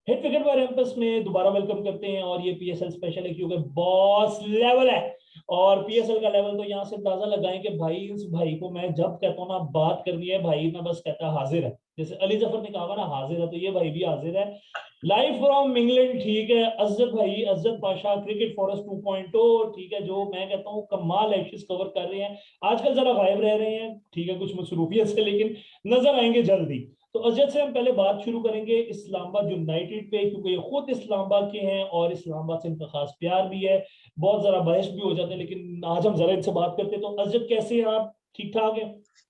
Hit wicket bye रैंपस में दोबारा welcome करते हैं। और ये पीएसएल स्पेशल है क्योंकि बॉस लेवल है। और पीएसएल का लेवल तो यहाँ से अंदाजा लगाएं कि भाई इस भाई को मैं जब कहता हूँ ना बात करनी है, भाई मैं बस कहता हाजिर है। जैसे अली जफर ने कहा ना हाजिर है, तो ये भाई भी हाजिर है। लाइव फ्रॉम इंग्लैंड, ठीक है। अजद भाई, अजद पाशा, क्रिकेट फॉरेस्ट 2.0, ठीक है। जो मैं कहता हूँ कमाल एशियंस कवर कर रहे हैं। आजकल जरा गायब रह रहे हैं, ठीक है, कुछ मसरूफियत से, लेकिन नजर आएंगे जल्दी। तो अजय से हम पहले बात शुरू करेंगे इस्लामाबाद यूनाइटेड पे, क्योंकि ये खुद इस्लामाबाद के हैं और इस्लामाबाद से इनका खास प्यार भी है। बहुत जरा बहस भी हो जाते हैं, लेकिन आज हम जरा इनसे बात करते हैं। तो अजय कैसे हैं आप? ठीक ठाक है?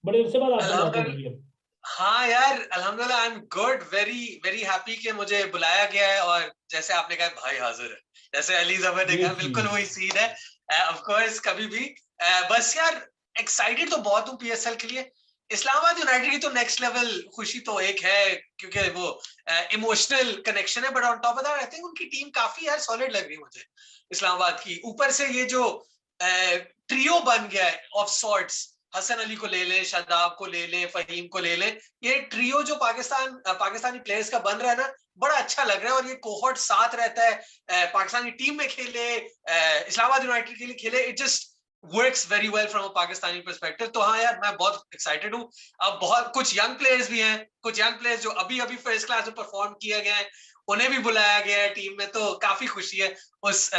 बड़े अरसे बाद आपसे बात हो रही है। हाँ यार, अल्हम्दुलिल्लाह, I am good, very very happy कि मुझे बुलाया गया है। और जैसे आपने कहा भाई हाजिर है, जैसे अली जफर ने जी कहा, जी। बिल्कुल वही सीन है। ऑफ कोर्स कभी भी बस यार, एक्साइटेड तो बहुत हूँ पीएसएल के लिए। इस्लामाबाद यूनाइटेड की तो नेक्स्ट लेवल खुशी तो एक है, क्योंकि वो इमोशनल कनेक्शन है। But on top of that I think उनकी टीम काफी यार सॉलिड लग रही है मुझे इस्लामाबाद की। ऊपर से ये जो ट्रियो बन गया है ऑफ सॉर्ट्स, हसन अली को ले लें, शादाब को ले लें, फहीम को ले लें, ये ट्रियो जो पाकिस्तानी प्लेयर्स का बन रहा है ना, बड़ा अच्छा लग रहा है। और ये कोहॉर्ट साथ रहता है, पाकिस्तानी टीम में खेले, इस्लामाबाद यूनाइटेड के लिए खेले, it just works very well from a Pakistani perspective. तो हाँ यार, मैं बहुत एक्साइटेड हूँ। अब बहुत कुछ यंग प्लेयर्स भी हैं, कुछ यंग प्लेयर्स जो अभी अभी फर्स्ट क्लास में परफॉर्म किया गया है, उन्हें भी बुलाया गया है टीम में, तो काफी खुशी है उस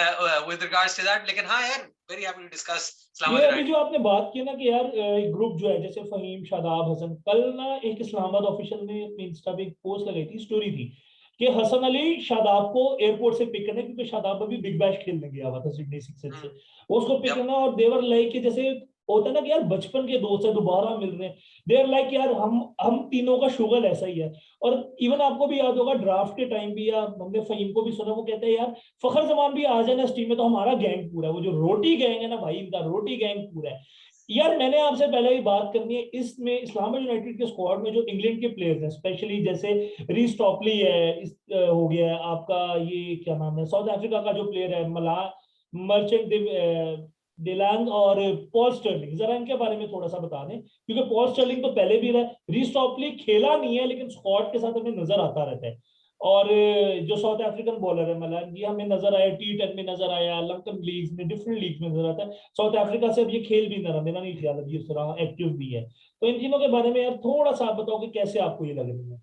विद रिगार्ड्स टू दैट। लेकिन हाँ यार, वेरी हैप्पी टू डिस्कस ये इस्लामाबाद अभी जो यूनाइटेड। आपने बात की ना कि यार एक ग्रुप जो है जैसे फहीम, शादाब, हसन, कल ना एक इस्लामाबाद ऑफिशियल ने अपने इंस्टा पे एक पोस्ट लगाई थी, स्टोरी थी कि हसन अली शादाब को एयरपोर्ट से पिक करने, क्योंकि शादाब अभी बिग बैश खेलने गया हुआ था सिडनी सिक्सर्स से। वो उसको पिक Yep. करना, और देवर लाइक के जैसे होता है ना कि यार बचपन के दोस्त है दोबारा मिल रहे हैं। देवर लाइक यार हम तीनों का शुगल ऐसा ही है। और इवन आपको भी याद होगा ड्राफ्ट के टाइम भी, या हमने फहीम को भी सुना, वो कहते हैं यार फखर जमान भी आ जाए ना इस टीम में तो हमारा गैंग पूरा है। वो जो रोटी गैंग है ना भाई, इनका रोटी गैंग पूरा है। यार मैंने आपसे पहले ही बात करनी है, इसमें इस्लामाबाद यूनाइटेड के स्क्वाड में जो इंग्लैंड के प्लेयर्स हैं, स्पेशली जैसे रीस टॉपली है, हो गया है आपका, ये क्या नाम है, साउथ अफ्रीका का जो प्लेयर है, मला मर्चेंट डिलांग, और पॉल स्टर्लिंग, जरा इनके बारे में थोड़ा सा बता दें, क्योंकि पॉल स्टर्लिंग तो पहले भी रहा, रीस टॉपली खेला नहीं है लेकिन स्क्वाड के साथ हमें नजर आता रहता है। और जो साउथ अफ्रीकन बॉलर है मलान, ये हमें नजर आया T10 में, नजर आया लंकन लीग्स में, डिफरेंट लीग में नजर आता है। साउथ अफ्रीका से अब ये खेल भी ना रहा, मेरा नहीं ख्याल अभी इस तरह एक्टिव भी है। तो इन तीनों के बारे में यार थोड़ा सा आप बताओ कि कैसे आपको ये लग रही है।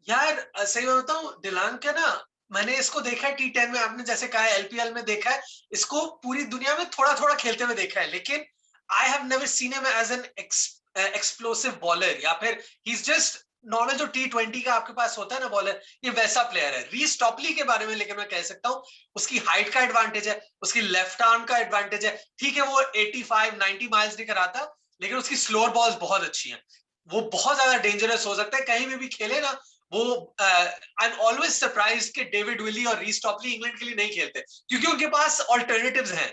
यार सही में बताऊं, डिलांग का ना, मैंने इसको देखा है T10 में, आपने जैसे कहा है एलपीएल में देखा है, इसको पूरी दुनिया में थोड़ा थोड़ा खेलते हुए देखा है, लेकिन I have never seen him as an explosive bowler, या फिर ही इज जस्ट नॉर्मल जो T20 का आपके पास होता है ना बॉलर, ये वैसा प्लेयर है। रीस टॉपली के बारे में लेकिन मैं कह सकता हूँ, उसकी हाइट का एडवांटेज है, उसकी लेफ्ट आर्म का एडवांटेज है। ठीक है, वो 85-90 माइल्स नहीं कराता, लेकिन उसकी स्लोअर बॉल्स बहुत अच्छी हैं। वो बहुत ज्यादा डेंजरस हो सकता है, कहीं में भी खेले ना वो। आई एम ऑलवेज सरप्राइज कि डेविड विली और रीस टॉपली इंग्लैंड के लिए नहीं खेलते, क्योंकि उनके पास ऑल्टरनेटिव्स हैं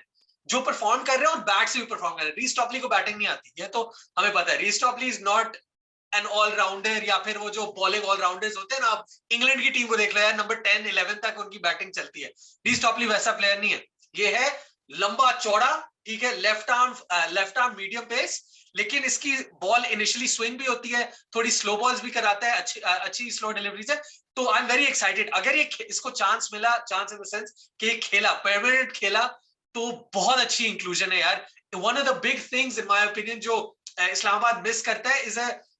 जो परफॉर्म कर रहे हैं और बैट से भी परफॉर्म कर रहे हैं। रीस टॉपली को बैटिंग नहीं आती, ये तो हमें पता है। Reece Topley is not an all-rounder, या फिर वो जो बॉलिंग ऑलराउंडर्स होते हैं ना, आप इंग्लैंड की टीम को देख लो यार, नंबर 10-11 तक उनकी बैटिंग चलती है। रीस टॉपली वैसा प्लेयर नहीं है, ये है लंबा चौड़ा, ठीक है, लेफ्ट आर्म मीडियम पेस, लेकिन इसकी बॉल इनिशियली स्विंग भी होती है, थोड़ी स्लो बॉल्स भी कराता है, अच्छी स्लो डिलीवरीज है। तो आई एम वेरी एक्साइटेड, अगर ये इसको चांस मिला, चांस इन द सेंस कि खेला, परमानेंट खेला, तो बहुत अच्छी इंक्लूजन है यार। One of the big things in my opinion जो इस्लामाबाद मिस करता है इज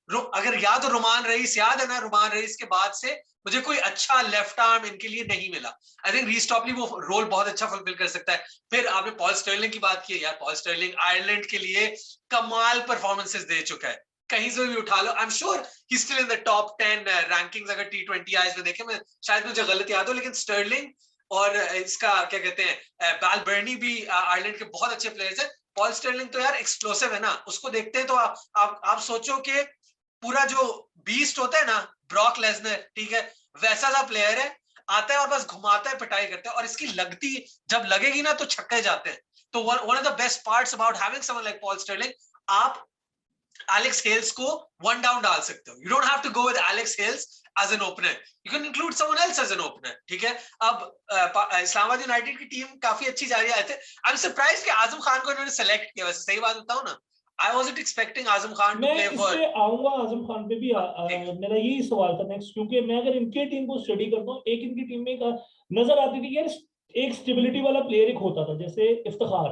अगर याद हो रोमान रईस, याद है ना, रोमान रईस के बाद से मुझे कोई अच्छा लेफ्ट आर्म इनके लिए नहीं मिला। आई थिंक रीस टॉपली वो रोल बहुत अच्छा फुलफिल कर सकता है। फिर आपने पॉल स्टर्लिंग की बात की यार, पॉल स्टर्लिंग आयरलैंड के लिए कमाल परफॉर्मेंसेस दे चुका है, कहीं से भी उठा लो। I am sure he still in the top 10 rankings, अगर T20 आईज में देखें, मैं शायद मुझे गलत याद हो, लेकिन स्टर्लिंग और इसका क्या कहते हैं बैल बर्नी भी आयरलैंड के बहुत अच्छे प्लेयर्स हैं। पॉल स्टर्लिंग तो यार एक्सप्लोसिव है ना, उसको देखते हैं तो आप सोचो कि पूरा जो बीस्ट होता है ना, ब्रॉक लेसनर, ठीक है, वैसा सा प्लेयर है, आता है और बस घुमाता है, पिटाई करता है, और इसकी लगती जब लगेगी ना तो छक्के जाते हैं। तो one of the best parts about having someone like Paul Stirling, आप एलेक्स हेल्स को वन डाउन डाल सकते हो। You don't have to go with Alex Hales as an opener, you can include someone else as an opener, ठीक है। अब Islamabad United की team काफी अच्छी जा रही है। आई एम सरप्राइज कि आजम खान को इन्होंने सेलेक्ट किया, वैसे सही बात बताऊं ना, I wasn't expecting Azam Khan to मैं play इस for. पे आऊंगा आजम खान पे भी। मेरा यही सवाल था नेक्स्ट, क्योंकि मैं अगर इनके टीम को स्टडी करता हूँ, एक इनकी टीम में नजर आती थी कि यार एक स्टेबिलिटी वाला प्लेयर एक होता था, जैसे इफ्तिखार,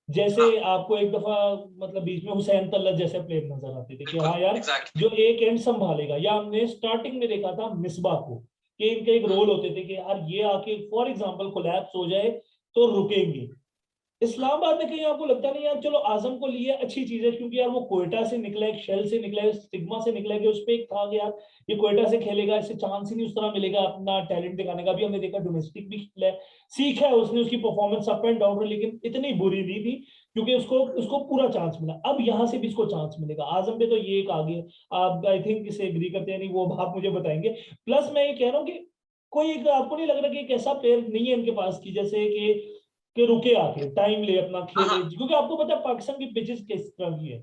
जैसे हाँ, आपको एक दफा मतलब बीच में हुसैन तल्लत जैसे प्लेयर नजर आते थे कि बिल्कुल हाँ यार एग्जैक्टली। जो एक एंड संभालेगा। या हमने स्टार्टिंग में देखा था मिसबा को कि इनके एक रोल होते थे कि यार ये आके फॉर एग्जांपल कोलैप्स हो जाए तो रुकेंगे। इस्लामाबाद में कहीं आपको लगता नहीं यार चलो आजम को लिए अच्छी चीज है, क्योंकि यार वो कोयटा से निकला है, एक शेल से निकला है, स्टिग्मा से निकला है कि उस पर एक था कि यार ये कोयटा से खेलेगा, इससे चांस ही नहीं उस तरह मिलेगा अपना टैलेंट दिखाने का। भी हमने देखा डोमेस्टिक भी खेला है, सीखा है उसने, उसकी परफॉर्मेंस अप एंड डाउन है, लेकिन इतनी बुरी नहीं थी क्योंकि उसको उसको पूरा चांस मिला। अब यहाँ से भी इसको चांस मिलेगा। आजम पे तो ये एक आ गया, आप आई थिंक इसे एग्री करते हैं नहीं, वो आप मुझे बताएंगे। प्लस मैं ये कह रहा हूँ कि कोई एक आपको नहीं लग रहा कि एक ऐसा प्लेयर नहीं है इनके पास की जैसे कि रुके आके टाइम ले अपना हाँ खेले, हाँ। क्योंकि आपको पता है पाकिस्तान की पिचेस किस तरह की है।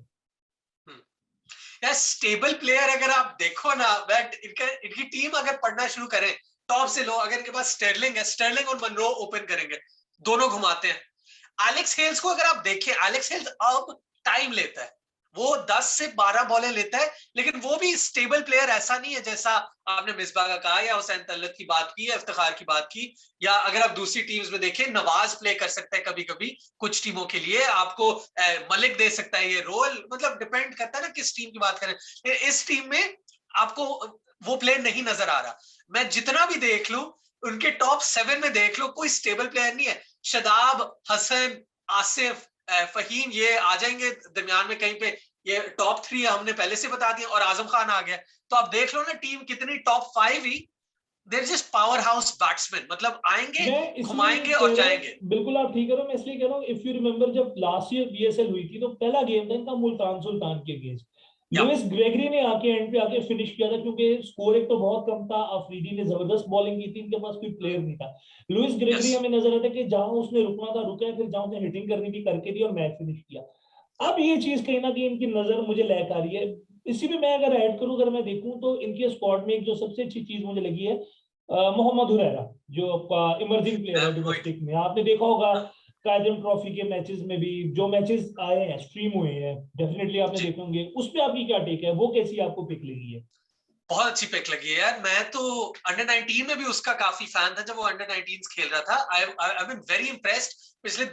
यार स्टेबल प्लेयर अगर आप देखो ना, बट इनकी टीम अगर पढ़ना शुरू करें टॉप से लो, अगर इनके पास स्टर्लिंग है, स्टर्लिंग और मनरो ओपन करेंगे, दोनों घुमाते हैं। एलेक्स हेल्स को अगर आप देखें, एलेक्स हेल्स अब टाइम लेता है, वो 10 से 12 बॉलें लेता है, लेकिन वो भी स्टेबल प्लेयर ऐसा नहीं है जैसा आपने मिसबा का कहा या हुसैन तल्लत की बात की या इफ्तिखार की बात की, या अगर आप दूसरी टीम्स में देखें नवाज प्ले कर सकता है कभी कभी कुछ टीमों के लिए, आपको मलिक दे सकता है ये रोल, मतलब डिपेंड करता है ना किस टीम की बात करें। इस टीम में आपको वो प्लेयर नहीं नजर आ रहा। मैं जितना भी देख लूं, उनके टॉप 7 में देख लो, कोई स्टेबल प्लेयर नहीं है। शदाब, हसन, आसिफ, फहीम ये आ जाएंगे दरमियान में कहीं पे, ये टॉप 3 हमने पहले से बता दिया, और आजम खान आ गया। तो आप देख लो ना टीम कितनी टॉप 5 ही, there just power house batsman, मतलब आएंगे मैं इसलिए घुमाएंगे कह और रहा जाएंगे। हूँ, बिल्कुल आप ठीक कह रहे हो, मैं इसलिए कह रहा हूँ इफ यू रिमेंबर जब लास्ट ईयर बीएसएल हुई थी तो पहला गेम था इनका मुल्तान सुल्तान के अगेंस्ट, या लुइस ग्रेगरी ने आके एंड पे आके फिनिश किया था, क्योंकि स्कोर एक तो बहुत कम था, अफरीदी ने जबरदस्त बॉलिंग की थी, इनके पास कोई प्लेयर नहीं था। लुइस यस ग्रेगरी हमें नजर आता है कि जहां उसने रुकना था रुका है, फिर जहां उसने हिटिंग करनी थी करके दी और मैच फिनिश किया। अब ये चीज कहीं ना कहीं इनकी नजर मुझे लैक आ रही है। इसी में मैं अगर ऐड करूं, अगर मैं देखूं तो इनके स्क्वाड में एक जो सबसे अच्छी चीज मुझे लगी है मोहम्मद हुरैरा, जो आपका इमर्जिंग प्लेयर है वही। डोमेस्टिक में। आपने देखा होगा कायदम ट्रॉफी के मैचेस में भी जो मैचेस आए हैं स्ट्रीम हुए हैं, डेफिनेटली आपने जी देखे होंगे, उस पे आपकी क्या टेक है, वो कैसी आपको पिक लगी है? बहुत अच्छी पिक लगी है यार। मैं तो अंडर 19 में भी उसका काफी फैन था जब वो अंडर 19 खेल रहा था। I been very impressed. पिछले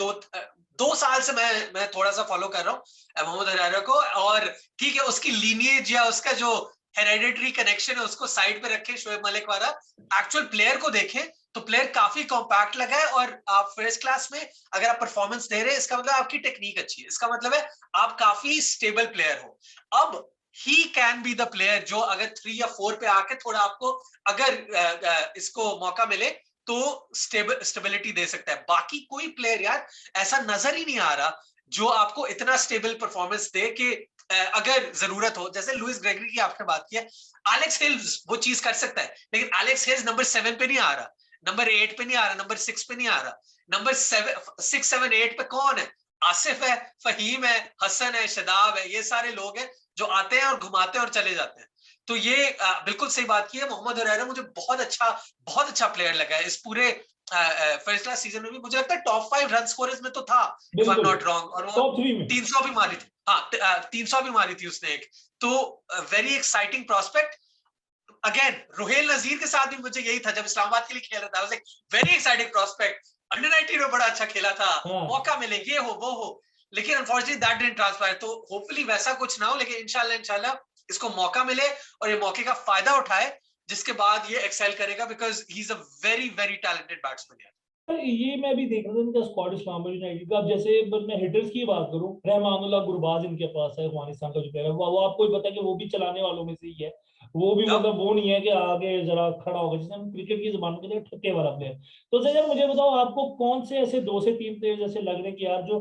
2 साल से मैं थोड़ा सा फॉलो कर रहा हूँ मोहम्मद हुरैरा को। और ठीक है, उसकी लीनिएज या उसका जो हेरेडिटरी कनेक्शन है उसको साइड पे रखे, शोएब मलिक वाला। एक्चुअल प्लेयर को देखें तो प्लेयर काफी कॉम्पैक्ट लगा है, और आप फर्स्ट क्लास में अगर आप परफॉर्मेंस दे रहे हैं, इसका मतलब आपकी टेक्निक अच्छी है, इसका मतलब है आप काफी स्टेबल प्लेयर हो। अब he can be the player जो अगर 3 या 4 पे आके थोड़ा आपको अगर इसको मौका मिले तो स्टेबिलिटी दे सकता है। बाकी कोई प्लेयर यार ऐसा नजर ही नहीं आ रहा जो आपको इतना स्टेबल परफॉर्मेंस दे कि अगर जरूरत हो, जैसे लुइस ग्रेगरी की आपने बात की है, एलेक्स हिल्स वो चीज कर सकता है, लेकिन एलेक्स हिल्स नंबर 7 पे नहीं आ रहा, नंबर 8 पे नहीं आ रहा, नंबर 6 पे नहीं आ रहा। नंबर 6, 7, 8 पे कौन है? आसिफ है, फहीम है, हसन है, शदाब है, ये सारे लोग हैं जो आते हैं और घुमाते हैं और चले जाते हैं। तो ये बिल्कुल सही बात की है। मोहम्मद हुरैरा मुझे बहुत अच्छा प्लेयर लगा है इस पूरे फर्स्ट क्लास सीजन में भी। मुझे लगता है टॉप 5 रन स्कोरर्स में तो था, इफ आई एम बिल्कुल नॉट रॉन्ग, और वो टॉप 3 में। 300 भी मारी थी। हाँ 300 भी मारी थी उसने एक। तो very exciting prospect. Again Rohail Nazir के साथ भी मुझे यही था जब इस्लामाबाद के लिए खेल रहा था, वेरी एक्साइटिंग प्रोस्पेक्ट। अंडर 19 में बड़ा अच्छा खेला था, हाँ मौका मिले ये हो वो हो, लेकिन अनफॉर्चुनेटली दैट डिडंट ट्रांसफायर। तो होपफुली वैसा कुछ ना हो, लेकिन इंशाल्लाह इसको मौका मिले और ये मौके का फायदा उठाए, जिसके बाद ये एक्सेल करेगा, because he is a very very talented batsman. ये मैं भी देख रहा था इनका स्क्वाड इस्लामाबाद यूनाइटेड का। अब जैसे बस मैं हिटर्स की बात करूं, रहमानुल्लाह गुरबाज इनके पास है, अफगानिस्तान का जो प्लेयर है, वो आपको ही पता है कि वो भी चलाने वालों में से ही है। वो भी यार मतलब वो नहीं है कि आगे जरा खड़ा होगा, जिसे हम क्रिकेट की जुबान में कहते हैं ठुक्के वाला प्लेयर। तो सर यार मुझे बताओ आपको कौन से ऐसे 2 से 3 प्लेयर जैसे लग रहे हैं कि यार जो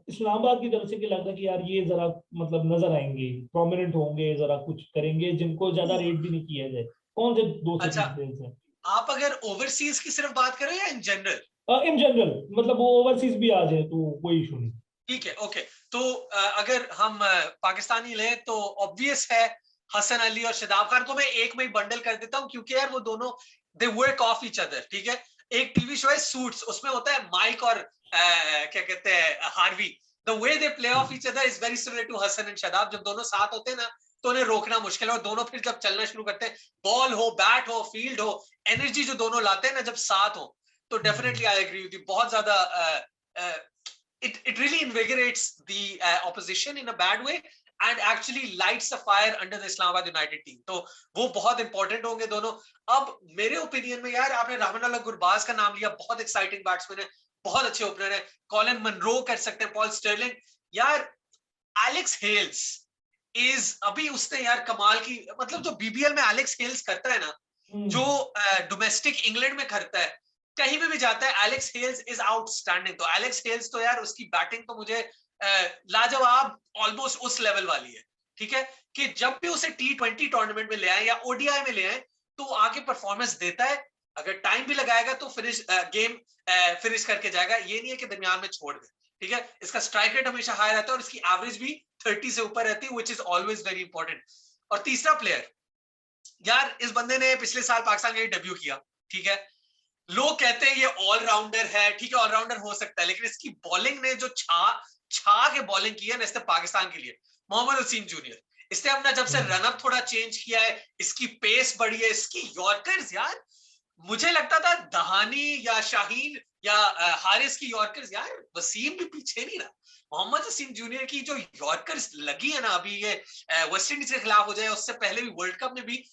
इस्लामाबाद की तरफ से कि लग रहा है कि यार ये जरा मतलब नजर आएंगे, प्रोमिनेंट होंगे, जरा कुछ करेंगे, जिनको ज्यादा रेट भी नहीं किया जाए, कौन से 2 से 3 अच्छा, प्लेयर्स हैं? आप अगर ओवरसीज की सिर्फ बात करें या इन जनरल? इन जनरल, मतलब वो ओवरसीज भी आ जाए तो कोई इशू नहीं। ठीक है, ओके। तो अगर हम पाकिस्तानी लें तो ऑब्वियस है हसन अली और शदाब खान को मैं एक में ही बंडल कर देता हूं, क्योंकि यार वो दोनों they work of each other. ठीक है, एक टीवी शो है सूट्स, उसमें होता है माइक और क्या कहते हैं Harvey, The way they play off each other is very similar to Hassan and Shadab. जब दोनों साथ होते हैं ना तो उन्हें रोकना मुश्किल है, और दोनों फिर जब चलना शुरू करते हैं, बॉल हो, बैट हो, फील्ड हो, एनर्जी जो दोनों लाते हैं ना जब साथ हो, तो definitely I agree with you, बहुत ज्यादा it really invigorates the opposition in a bad way and actually lights a fire under the Islamabad United team. तो वो बहुत इंपॉर्टेंट होंगे दोनों. अब मेरे ओपिनियन में यार, आपने रहमानुल्लाह गुरबाज का नाम लिया, बहुत एक्साइटिंग बैट्समैन है, बहुत अच्छे ओपनर है. कॉलिन मनरो कर सकते हैं, पॉल स्टर्लिंग. यार एलेक्स हेल्स इज, अभी उसने यार कमाल की, मतलब जो बीबीएल में एलेक्स हेल्स करता है ना, जो डोमेस्टिक इंग्लैंड में करता है, कहीं पे भी जाता है, एलेक्स हेल्स इज आउटस्टैंडिंग. तो एलेक्स हेल्स तो यार उसकी बैटिंग तो मुझे लाजवाब, ऑलमोस्ट उस लेवल वाली है. ठीक है कि जब भी उसे T20 टूर्नामेंट में ले आए या ओडीआई में ले आए तो आगे परफॉर्मेंस देता है. अगर टाइम भी लगाएगा तो फिनिश गेम फिनिश करके जाएगा. ये नहीं है कि दरमियान में छोड़ दे. ठीक है, इसका स्ट्राइक रेट हमेशा हाई रहता है और इसकी एवरेज भी 30 से ऊपर रहती है, which is always very important. और तीसरा प्लेयर, यार इस बंदे ने पिछले साल पाकिस्तान के लिए डेब्यू किया. ठीक है, लोग कहते हैं ये ऑलराउंडर है. ठीक है, ऑलराउंडर हो सकता है, लेकिन इसकी बॉलिंग ने जो छा के बॉलिंग की है ना इसने पाकिस्तान के लिए, मोहम्मद वसीम जूनियर, इसने अपना जब से रनअप थोड़ा चेंज किया है, इसकी पेस बढ़ी है, इसकी यॉर्कर्स, यार मुझे लगता था दहानी या शाहीन या हारिस की यॉर्कर्स, यार वसीम भी पीछे नहीं रहा. मोहम्मद वसीम जूनियर की जो यॉर्कर्स लगी है ना, अभी ये वेस्ट इंडीज के खिलाफ हो जाए, उससे पहले भी वर्ल्ड कप में भी,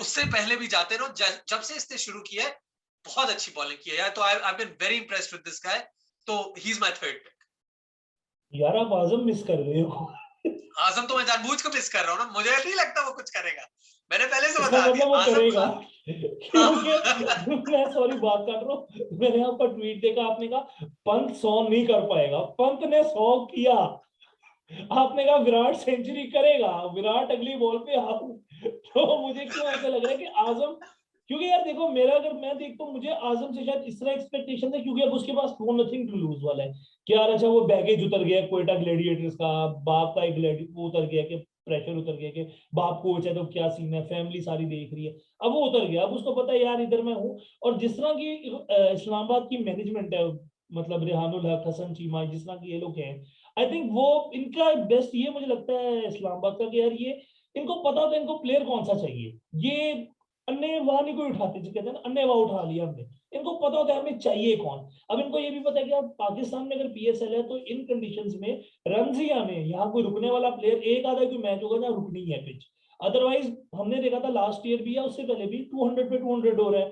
उससे पहले भी जाते रहो, जब से इसने शुरू किया है बहुत अच्छी बॉलिंग की है यार. तो I been very impressed with this guy. तो he is my third pick. यार आप आजम मिस कर रहे हो. आजम तो मैं जानबूझ कर मिस कर रहा हूँ ना, मुझे नहीं लगता वो कुछ करेगा. मैंने पहले से इसका बता दिया मतलब वो आजम करेगा. खान. क्योंकि मैं सॉरी बात कर रहा हूँ, मैंने आपका ट्वीट देखा, आपने कहा पंत 100 नहीं कर पाएगा. पंत ने 100 किया. आपने कहा विराट सेंचुरी करेगा, विराट अगली बॉल पे आउट. तो मुझे क्यों ऐसा लग रहा है कि आजम, क्योंकि यार देखो मेरा, अगर मैं देखता हूँ, मुझे आजम से शायद इस तरह एक्सपेक्टेशन है, क्योंकि अब उसके पास नथिंग टू लूज वाला है कि यार अच्छा वो बैगेज उतर गया क्वेटा ग्लैडिएटर्स का, बाप का एक वो उतर गया कि प्रेशर उतर गया कि बाप कोच है तो क्या सीन है, फैमिली सारी देख रही है. अब वो उतर गया, अब उसको पता है यार इधर मैं हूँ. और जिस तरह की इस्लामाबाद की मैनेजमेंट है, मतलब रेहानुल हक, हसन चीमा, जिस तरह की ये लोग हैं, आई थिंक वो इनका बेस्ट ये मुझे लगता है इस्लामाबाद का कि यार ये इनको पता होता है इनको प्लेयर कौन सा चाहिए. ये अन्य वहां नहीं कोई उठाते, जो कहते हैं ना अन्य वहां उठा लिया हमने. इनको पता होता है हमें चाहिए कौन. अब इनको ये भी पता है कि अब पाकिस्तान में अगर पीएसएल है तो इन कंडीशंस में रन ही आने, यहाँ कोई रुकने वाला प्लेयर एक आधा कोई मैच होगा जहाँ रुकनी है पिच. अदरवाइज हमने देखा था लास्ट ईयर भी या उससे पहले भी 200 पे 200 हो रहा है.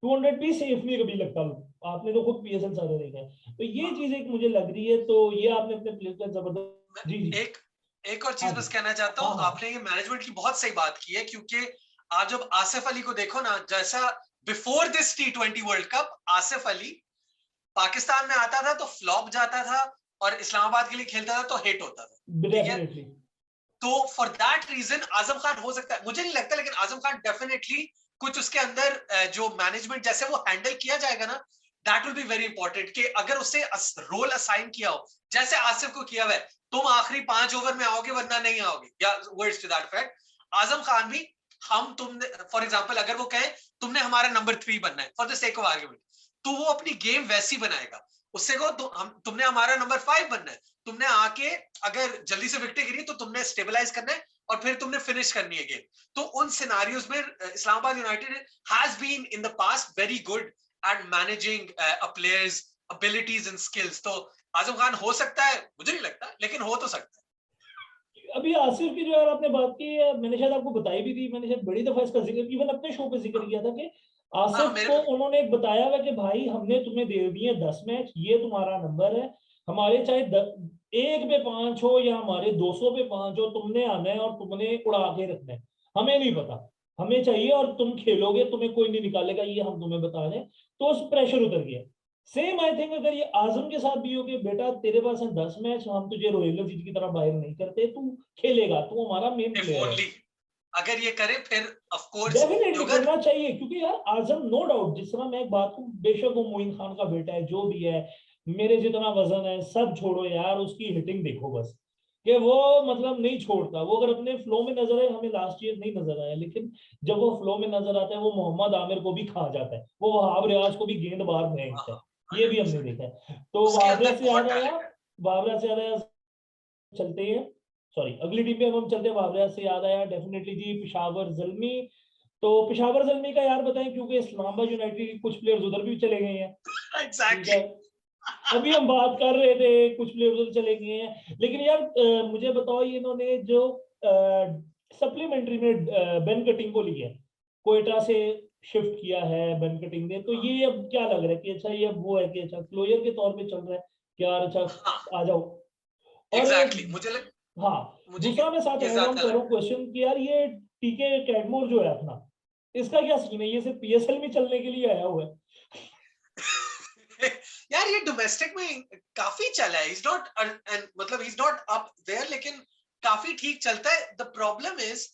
200 भी सेफ नहीं कभी लगता. आपने तो खुद पीएसएल सारे देखा है. तो ये चीज एक मुझे लग रही है. तो ये आपने अपने प्लेयर का जबरदस्त. जी जी. एक और चीज बस कहना चाहता हूँ, आपने ये मैनेजमेंट की बहुत सही बात की है, क्योंकि आप जब आसिफ अली को देखो ना, जैसा before this T20 world cup Asif Ali Pakistan में आता था तो फ्लॉप जाता था, और इस्लामाबाद के लिए खेलता था तो हिट होता था. ठीक है, तो for that reason Azam Khan हो सकता है, मुझे नहीं लगता, लेकिन आजम खान डेफिनेटली कुछ उसके अंदर जो मैनेजमेंट जैसे वो हैंडल किया जाएगा ना, that will be very important. कि अगर उसे रोल असाइन किया हो जैसे आसिफ को किया हुआ है, तुम आखिरी 5 ओवर में आओगे वरना नहीं आओगे, या words to that effect. Azam Khan भी, हम तुमने फॉर एग्जांपल अगर वो कहे तुमने हमारा नंबर 3 बनना है for the sake of argument, तो वो अपनी गेम वैसी बनाएगा. उससे को तुमने हमारा नंबर 5 बनना है, तुमने आके अगर जल्दी से विकेट गिरी तो तुमने स्टेबलाइज करना है और फिर तुमने फिनिश करनी है गेम. तो उन सिनेरियोज में Islamabad United has been in the past very good at managing a player's abilities and skills. तो आजम खान हो सकता है, मुझे नहीं लगता, लेकिन हो तो सकता है. अभी आसिफ की जो यार आपने बात की है, मैंने शायद आपको बताई भी थी, मैंने शायद बड़ी दफा इसका जिक्र इवन अपने शो पे जिक्र किया था कि आसिफ को उन्होंने एक बताया हुआ कि भाई हमने तुम्हें दे दिए 10 मैच, ये तुम्हारा नंबर है, हमारे चाहे 1 पे 5 हो या हमारे 200 पे 5 हो, तुमने आना है और तुमने उड़ा के रखना है. हमें नहीं पता, हमें चाहिए और तुम खेलोगे, तुम्हें कोई नहीं निकालेगा, ये हम तुम्हें बता रहे हैं. तो उस प्रेशर उतर गया. सेम आई थिंक अगर ये आजम के साथ भी हो कि बेटा तेरे पास है 10 मैच, हम तुझे रोहित लजीज की तरह बाहर नहीं करते, तू खेलेगा, तू हमारा मेन प्लेयर है. अगर ये करे फिर ऑफ कोर्स डेफिनेटली करना चाहिए, क्योंकि यार आजम नो डाउट, जिस तरह मैं एक बात को, बेशक वो मोइन खान का बेटा है, जो भी है, मेरे जितना वजन है, सब छोड़ो यार, उसकी हिटिंग देखो बस, कि वो मतलब नहीं छोड़ता. वो अगर अपने फ्लो में नजर है, हमें लास्ट ईयर नहीं नजर आया, लेकिन जब वो फ्लो में नजर आता है वो मोहम्मद आमिर को भी खा जाता है, वो वहाब रियाज को भी गेंद बाहर फेंकता है. ये भी हमने देखा है. तो बाबरा से याद आया, चलते हैं, सॉरी अगली टीम पे हम चलते हैं। बाबरियात से याद आया डेफिनेटली जी, पेशावर ज़ल्मी। तो पेशावर ज़ल्मी का यार बताएं, क्योंकि इस्लामाबाद यूनाइटेड के कुछ प्लेयर्स उधर भी चले गए हैं, ठीक एग्जैक्टली। है। अभी हम बात कर रहे थे कुछ प्लेयर्स उधर चले गए हैं, लेकिन यार मुझे बताओ, ये इन्होंने जो सप्लीमेंट्री में बेन कटिंग को लिया है, कोयटा से शिफ्ट किया है बेन कटिंग ने, तो ये अब क्या लग रहा है कि अच्छा ये अब वो है कि अच्छा क्लोजर के तौर पे चल रहा है कि यार अच्छा हाँ आ जाओ। और एग्जैक्टली, हाँ, मुझे दूसरा मैं साथ ये ऐड ऑन ज्यादा करूँ लगा। क्वेश्चन कि यार ये टीके कैडमोर जो है अपना, इसका क्या सीन है? ये सिर्फ पीएसएल में चलने के लिए आया हुआ है। यार ये डोमेस्टिक में काफी चला है, इज नॉट एंड मतलब इज नॉट अप देयर, लेकिन काफी ठीक चलता है। The problem is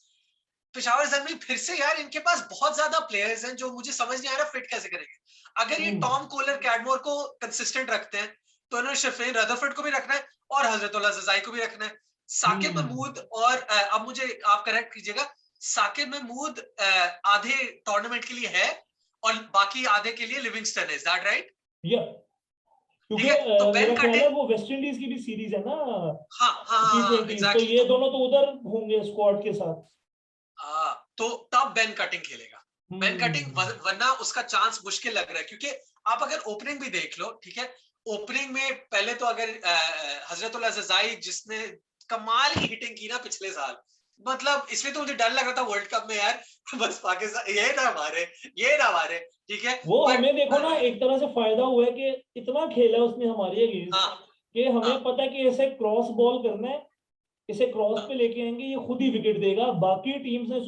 Peshawar Zalmi फिर से यार, इनके पास बहुत ज्यादा प्लेयर्स हैं जो मुझे समझ नहीं आ रहा फिट कैसे करेंगे। अगर ये टॉम कोलर कैडमोर को कंसिस्टेंट रखते हैं तो इन्होंने शफीन रदरफोर्ड को भी रखना है और हजरतुल्लाह ज़ज़ाई को भी रखना है। साकिब महमूद और अब मुझे आप करेक्ट कीजिएगा, साकिब महमूद आधे टूर्नामेंट के लिए है और बाकी आधे के लिए लिविंगस्टन है, इज दैट राइट? या ठीक क्योंकि है, तो बेन मेरा ख्याल है कटिंग, वो वेस्ट इंडीज की भी सीरीज है ना, हाँ हाँ टी हाँ ट्वेंटी, तो एग्जैक्टली। ये दोनों तो उधर होंगे स्क्वाड के साथ। तो तब बेन कटिंग खेलेगा। बेन कटिंग हम्म वरना उसका चांस मुश्किल लग रहा है, क्योंकि आप अगर ओपनिंग भी देख लो, ठीक है, ओपनिंग में पहले तो अगर हजरतुल्लाह ज़ज़ाई जिसने कमाल की हिटिंग की ना पिछले साल, मतलब इसलिए तो मुझे डर लग रहा था वर्ल्ड कप में यार बस पाकिस्तान ये ना मारे, ये ना मारे, ठीक है। वो बट हमें देखो ना एक तरह से फायदा हुआ है कि इतना खेला है उसने हमारे अगेंस्ट, हाँ कि हाँ हमें पता है कि ऐसे क्रॉस बॉल करना है, इसे क्रॉस हाँ पे लेके आएंगे, ये खुद ही विकेट देगा। बाकी टीम्स ने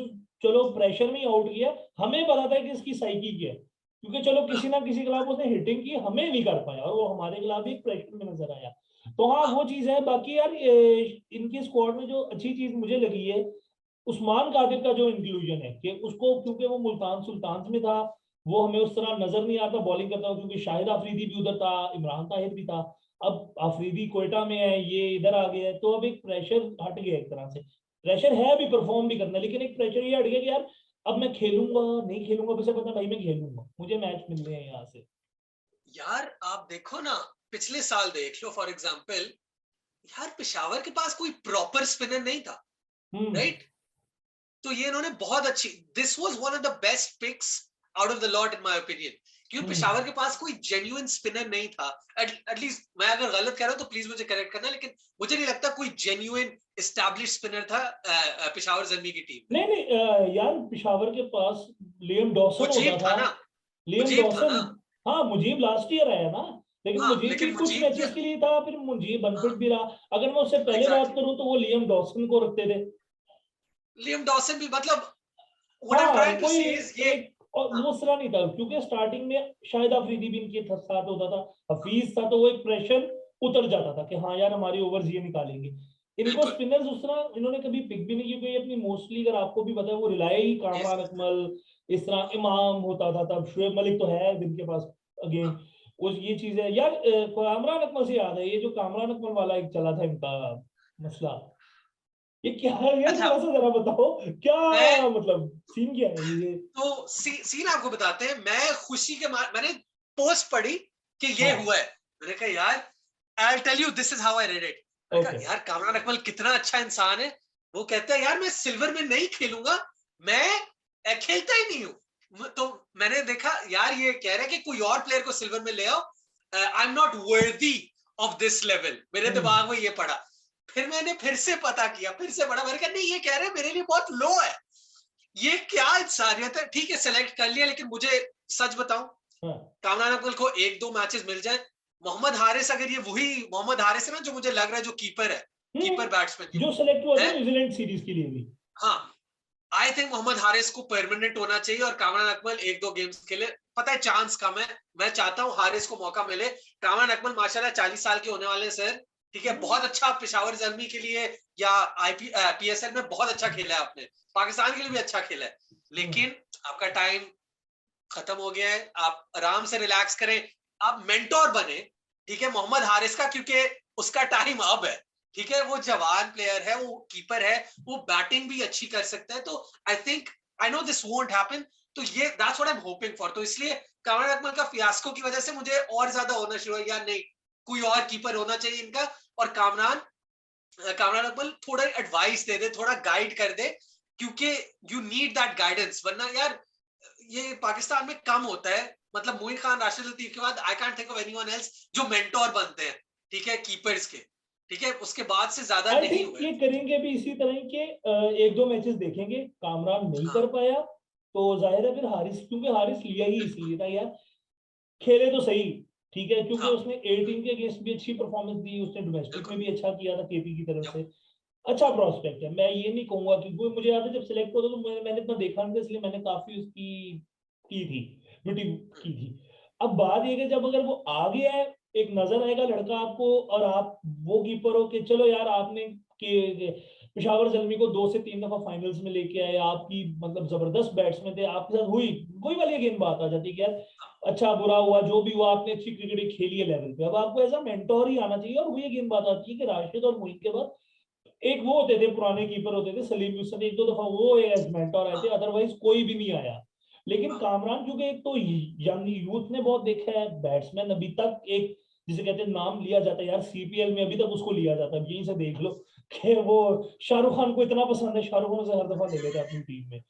चलो प्रेशर में ही आउट किया, हमें पता था कि इसकी साइकी क्या है, क्योंकि चलो किसी हाँ ना किसी खिलाफ उसने हिटिंग की, हमें नहीं कर पाया, और वो हमारे खिलाफ भी प्रेशर में नजर आया। तो हाँ हाँ वो चीज है। बाकी यार इनकी स्क्वाड में जो अच्छी चीज मुझे लगी है, उस्मान कादिर का जो इंक्लूजन है, कि उसको क्योंकि वो मुल्तान सुल्तान में था, वो हमें उस तरह नजर नहीं आता बॉलिंग करता हुआ, क्योंकि शाहिद आफरीदी भी उधर था, इमरान ताहिर भी था। अब आफरीदी कोयटा में है, ये इधर आ गया है, तो अब एक प्रेशर हट गया, एक तरह से प्रेशर है भी परफॉर्म भी करना है, लेकिन एक प्रेशर ये हट गया कि यार अब मैं खेलूंगा नहीं खेलूंगा, वैसे पता भाई मैं खेलूंगा, मुझे मैच मिल रहे हैं यहाँ से। यार आप देखो ना, पिछले साल देख लो फॉर एग्जाम्पल, यार पेशावर के पास कोई प्रॉपर स्पिनर नहीं था, हम्म राइट? तो ये इन्होंने बहुत अच्छी, this was one of the best picks out of the lot in my opinion, क्योंकि पेशावर हम्म के पास कोई जेन्युइन स्पिनर नहीं था। एटलीस्ट मैं अगर गलत कह रहा हूं तो प्लीज मुझे करेक्ट करना, लेकिन मुझे नहीं लगता कोई जेन्युइन एस्टैब्लिश स्पिनर था पेशावर ज़ल्मी की टीम में। नहीं नहीं, यार पिशावर के पास लियम डॉसन होता मुजीब था। था ना, लियम मुजीब था डॉसन, ना। हाँ मुजीब लास्ट ईयर आया ना, लेकिन हाँ मुजीब भी लेकिन कुछ मुजीब मैचेस क्या, के लिए था, फिर मुजीब हाँ अनफिट भी रहा। अगर मैं उससे पहले बात एग्जैक्टली, करूं तो वो लियम डॉसन को रखते थे। लियम डॉसन भी मतलब, व्हाट आई एम हाँ ट्राइंग टू कोई से इज ये, एक, और हाँ वो तरह नहीं था, क्योंकि स्टार्टिंग में शायद अफरीदी भी इनके साथ होता था, हफीज था, तो वो एक प्रेशर उतर जाता था कि हाँ यार हमारी ओवर्स ये निकालेंगे। इनको बिल्कुल, स्पिनर्स उस तरह इन्होंने कभी पिक भी नहीं, क्योंकि ये अपनी मोस्टली, अगर आपको भी पता है, वो रिलाई ही यस कामरान यस, अकमल, इस तरह इमाम होता था, तब शुएब मलिक तो है जिनके पास हाँ अगेन उस ये चीज है यार। कामरान अकमल से याद है, ये जो कामरान अकमल वाला एक चला था इनका मसला, ये क्या है यार, अच्छा। थोड़ा सा जरा बताओ क्या, मैं मतलब सीन क्या है ये? तो सीन आपको बताते हैं, मैं खुशी के मैंने पोस्ट पढ़ी कि ये हाँ हुआ है, मैंने कहा यार I tell you this is how I read it. मैंने ओके। कहा यार कामरान अकमल कितना अच्छा इंसान है, वो कहता है यार मैं सिल्वर में नहीं खेलूंगा, मैं खेलता ही नहीं हूं। तो मैंने देखा यार ये कह रहा है कि कोई और प्लेयर को सिल्वर में ले आओ, I am not worthy of this level, मेरे दिमाग में ये पड़ा। फिर मैंने फिर से पता किया, फिर से पढ़ा, मैंने कहा नहीं ये कह रहे हैं मेरे लिए बहुत लो है, ये क्या इंसानियत है। ठीक है सेलेक्ट कर लिया, लेकिन मुझे सच बताऊं, हाँ कामरान अकमल को एक दो मैचेस मिल जाए, मोहम्मद हारिस, अगर ये वही मोहम्मद हारिस है ना जो मुझे लग रहा है जो कीपर है, कीपर बैट्समैन जो जो सेलेक्ट हुआ था है, न्यूजीलैंड सीरीज के लिए भी। हाँ आई थिंक मोहम्मद हारिस को परमानेंट होना चाहिए और कामरान अकमल एक दो गेम्स खेले। पता है चांस कम है, मैं चाहता हूं हारिस को मौका मिले। कामरान अकमल माशाल्लाह 40 साल के होने वाले हैं सर, ठीक है, बहुत अच्छा पेशावर ज़ल्मी के लिए या पीएसएल में बहुत अच्छा खेला है आपने, पाकिस्तान के लिए भी अच्छा खेला है, लेकिन आपका टाइम खत्म हो गया है, आप आराम से रिलैक्स करें, आप मेंटोर बने, ठीक है, मोहम्मद हारिस का, क्योंकि उसका टाइम अब है, ठीक है, वो जवान प्लेयर है, वो कीपर है, वो बैटिंग भी अच्छी कर सकता है। तो I think, I know this won't happen, तो ये that's what I am hoping for. तो इसलिए कामरान अकमल का फियास्को की वजह से मुझे और ज्यादा होना शुरू हो गया, नहीं कोई और कीपर होना चाहिए इनका, और कामरान कामरान अकमल थोड़ा एडवाइस दे दे, थोड़ा गाइड कर दे, क्योंकि यू नीड दैट गाइडेंस, वरना यार ये पाकिस्तान में कम होता है। मतलब मोइन खान, राशिद लतीफ के बाद I can't think of anyone else जो मेंटोर बनते हैं, ठीक है, कीपर्स के, ठीक है, उसके बाद से ज्यादा आई नहीं थिंक हुए। ये करेंगे भी इसी तरह के एक दो मैचेस देखेंगे, कामरान नहीं हाँ कर पाया तो जाहिर है फिर हारिस, क्योंकि हारिस लिया ही बिल्कुल। इसलिए था यार, खेले तो सही, ठीक है, क्योंकि हाँ उसने 18 के अगेंस्ट भी अच्छी परफॉर्मेंस दी, उसने डोमेस्टिक में बिल्कुल। भी अच्छा किया था केपी की तरफ यप। से। अच्छा प्रोस्पेक्ट है, मैं ये नहीं कहूंगा कि वो, मुझे याद है जब सिलेक्ट हुआ था तो मैंने इतना देखा नहीं था, इसलिए मैंने काफी उसकी की थी, ड्यूटी की थी। अब बात ये कि जब अगर वो आ गया है, एक नजर आएगा लड़का आपको, और आप वो कीपर हो कि चलो यार आपने के पेशावर जलमी को 2 से 3 दफा फाइनल्स में लेके आए, आपकी मतलब जबरदस्त बैट्समैन थे, आपके साथ हुई वही वाली गेंद बात आ जाती है कि यार अच्छा बुरा हुआ जो भी हुआ, आपने अच्छी क्रिकेट खेली है लेवल पे, अब आपको ऐसा मेंटोर ही आना चाहिए। और वही गेंद बात आती है कि राशिद और मोइन के बाद एक वो होते थे, पुराने कीपर होते थे सलीम यूसुफ, एक दो दफा वो एज मेंटोर आए थे, हाँ अदरवाइज कोई भी नहीं आया। लेकिन हाँ कामरान क्योंकि एक तो यंग यूथ ने बहुत देखा है, बैट्समैन अभी तक एक जिसे कहते हैं नाम लिया जाता है यार, सीपीएल में अभी तक उसको लिया जाता है, यहीं से देख लो कि वो शाहरुख खान को इतना पसंद है, शाहरुख खान से हर दफा ले लेते हैं अपनी टीम में,